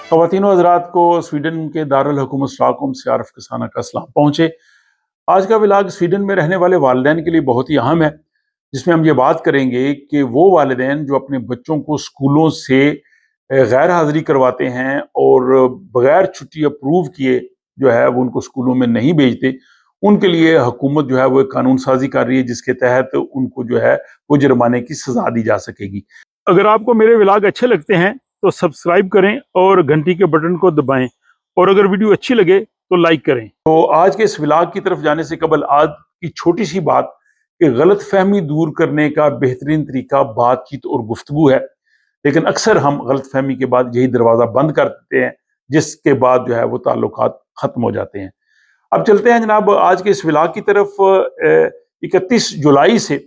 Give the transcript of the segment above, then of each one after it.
ख़वातीन व हज़रात को स्वीडन के दारुल हुकूमत स्टॉकहोम से आरिफ कसाना का सलाम पहुँचे। आज का व्लॉग स्वीडन में रहने वाले वालिदैन के लिए बहुत ही अहम है, जिसमें हम ये बात करेंगे कि वो वालिदैन जो अपने बच्चों को स्कूलों से गैर हाज़िरी करवाते हैं और बगैर छुट्टी अप्रूव किए जो है वो उनको स्कूलों में नहीं भेजते, उनके लिए हुकूमत जो है वो एक कानून साजी कर रही है, जिसके तहत उनको जो है वो जुर्माने की सज़ा दी जा सकेगी। अगर आपको मेरे व्लॉग अच्छे लगते हैं तो सब्सक्राइब करें और घंटी के बटन को दबाएं, और अगर वीडियो अच्छी लगे तो लाइक करें। तो आज के इस व्लॉग की तरफ जाने से कबल आज की छोटी सी बात कि गलत फहमी दूर करने का बेहतरीन तरीका बातचीत और गुफ्तगू है, लेकिन अक्सर हम गलत फहमी के बाद यही दरवाज़ा बंद कर देते हैं, जिसके बाद जो है वो ताल्लुकात ख़त्म हो जाते हैं। अब चलते हैं जनाब आज के इस व्लॉग की तरफ। 31 जुलाई से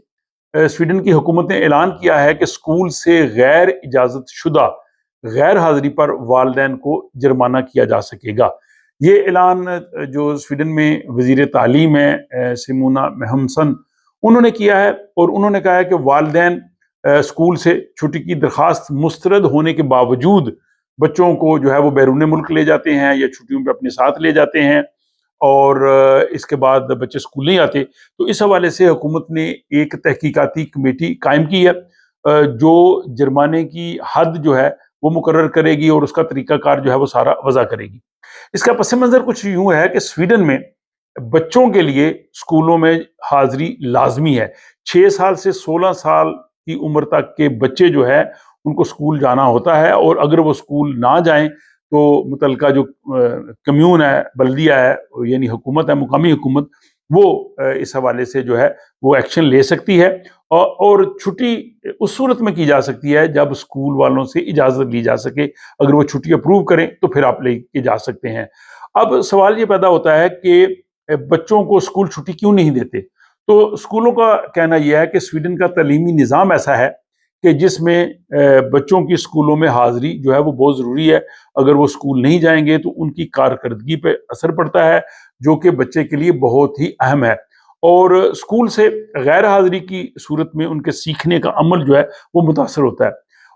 स्वीडन की हुकूमत ने ऐलान किया है कि स्कूल से गैर इजाज़त शुदा गैर हाज़िरी पर वालिदैन को जुर्माना किया जा सकेगा। ये ऐलान जो स्वीडन में वज़ीर तालीम है सिमोना मेहमसन, उन्होंने किया है, और उन्होंने कहा है कि वालिदैन स्कूल से छुट्टी की दरख्वास्त मुस्तरद होने के बावजूद बच्चों को जो है वो बैरून मुल्क ले जाते हैं या छुट्टियों पे अपने साथ ले जाते हैं, और इसके बाद बच्चे स्कूल नहीं आते। तो इस हवाले से हुकूमत ने एक तहकीकाती कमेटी कायम की है जो जुर्माने की हद जो है वो मुकर्रर करेगी और उसका तरीकाकार जो है वो सारा वज़ा करेगी। इसका पस मंज़र कुछ यूँ है कि स्वीडन में बच्चों के लिए स्कूलों में हाज़िरी लाज़मी है। 6 साल से 16 साल की उम्र तक के बच्चे जो है उनको स्कूल जाना होता है, और अगर वो स्कूल ना जाएं तो मुतलका जो कम्यून है, बल्दिया है, यानी हुकूमत है, मुकामी हुकूमत, वो इस हवाले से जो है वो एक्शन ले सकती है, और छुट्टी उस सूरत में की जा सकती है जब स्कूल वालों से इजाज़त ली जा सके। अगर वो छुट्टी अप्रूव करें तो फिर आप लेके जा सकते हैं। अब सवाल ये पैदा होता है कि बच्चों को स्कूल छुट्टी क्यों नहीं देते? तो स्कूलों का कहना यह है कि स्वीडन का तालीमी निज़ाम ऐसा है कि जिसमें बच्चों की स्कूलों में हाज़िरी जो है वो बहुत ज़रूरी है। अगर वो स्कूल नहीं जाएंगे तो उनकी कारकर्दगी पे असर पड़ता है, जो कि बच्चे के लिए बहुत ही अहम है, और स्कूल से गैर हाज़िरी की सूरत में उनके सीखने का अमल जो है वो मुतासर होता है।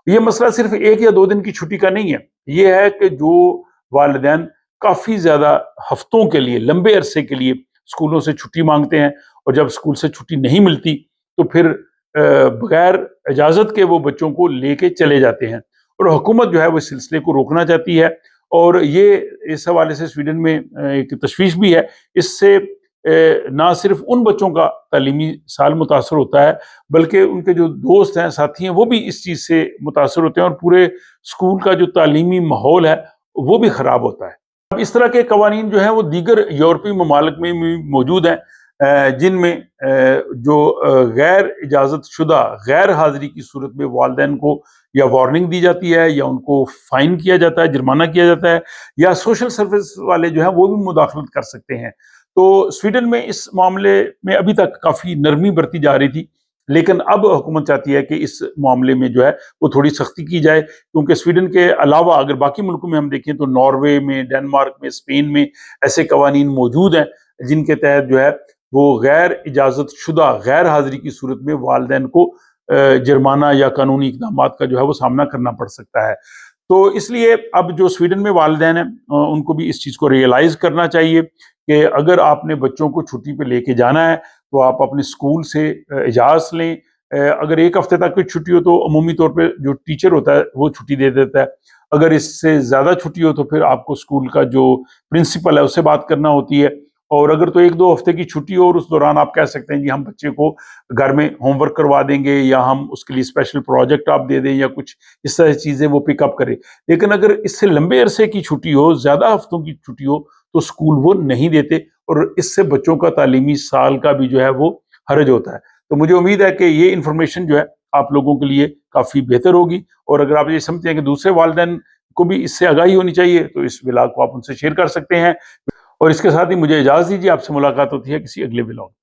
ये मसला सिर्फ 1 या 2 दिन की छुट्टी का नहीं है, ये है कि जो वालिदैन काफ़ी ज़्यादा हफ्तों के लिए, लंबे अरसे के लिए स्कूलों से छुट्टी मांगते हैं, और जब स्कूल से छुट्टी नहीं मिलती तो फिर बगैर इजाज़त के वो बच्चों को लेके चले जाते हैं, और हुकूमत जो है वो इस सिलसिले को रोकना चाहती है। और ये इस हवाले से स्वीडन में एक तशवीश भी है। इससे ना सिर्फ उन बच्चों का तालीमी साल मुतासर होता है, बल्कि उनके जो दोस्त हैं, साथी हैं, वो भी इस चीज़ से मुतासर होते हैं, और पूरे स्कूल का जो तालीमी माहौल है वो भी ख़राब होता है। अब इस तरह के कवानीन जो हैं वो दीगर यूरोपीय ममालिक में भी मौजूद हैं, जिनमें जो गैर इजाज़त शुदा गैर हाज़िरी की सूरत में वालिदैन को या वार्निंग दी जाती है, या उनको फ़ाइन किया जाता है, जुर्माना किया जाता है, या सोशल सर्विस वाले जो हैं वो भी मुदाखलत कर सकते हैं। तो स्वीडन में इस मामले में अभी तक काफ़ी नरमी बरती जा रही थी, लेकिन अब हुकूमत चाहती है कि इस मामले में जो है वो थोड़ी सख्ती की जाए, क्योंकि स्वीडन के अलावा अगर बाकी मुल्कों में हम देखें तो नॉर्वे में, डेनमार्क में, स्पेन में ऐसे कवानीन मौजूद हैं जिनके तहत जो है वो गैर इजाज़त शुदा गैर हाज़िरी की सूरत में वालिदैन को जुर्माना या कानूनी इक़दामात का जो है वो सामना करना पड़ सकता है। तो इसलिए अब जो स्वीडन में वालिदैन हैं उनको भी इस चीज़ को रियलाइज़ करना चाहिए कि अगर आपने बच्चों को छुट्टी पे लेके जाना है तो आप अपने स्कूल से इजाज़त लें। अगर 1 हफ्ते तक की छुट्टी हो तो अमूमी तौर पे जो टीचर होता है वो छुट्टी दे देता है। अगर इससे ज़्यादा छुट्टी हो तो फिर आपको स्कूल का जो प्रिंसिपल है उससे बात करना होती है, और अगर तो 1-2 हफ्ते की छुट्टी हो और उस दौरान आप कह सकते हैं जी हम बच्चे को घर में होमवर्क करवा देंगे, या हम उसके लिए स्पेशल प्रोजेक्ट आप दे दें, या कुछ इस तरह की चीज़ें वो पिकअप करे। लेकिन अगर इससे लंबे अरसे की छुट्टी हो, ज़्यादा हफ्तों की छुट्टी हो, तो स्कूल वो नहीं देते, और इससे बच्चों का तालीमी साल का भी जो है वो हर्ज होता है। तो मुझे उम्मीद है कि ये इन्फॉर्मेशन जो है आप लोगों के लिए काफ़ी बेहतर होगी, और अगर आप ये समझते हैं कि दूसरे वालिदैन को भी इससे आगाही होनी चाहिए तो इस व्लॉग को आप उनसे शेयर कर सकते हैं। और इसके साथ ही मुझे इजाज़त दीजिए, आपसे मुलाकात होती है किसी अगले व्लॉग में।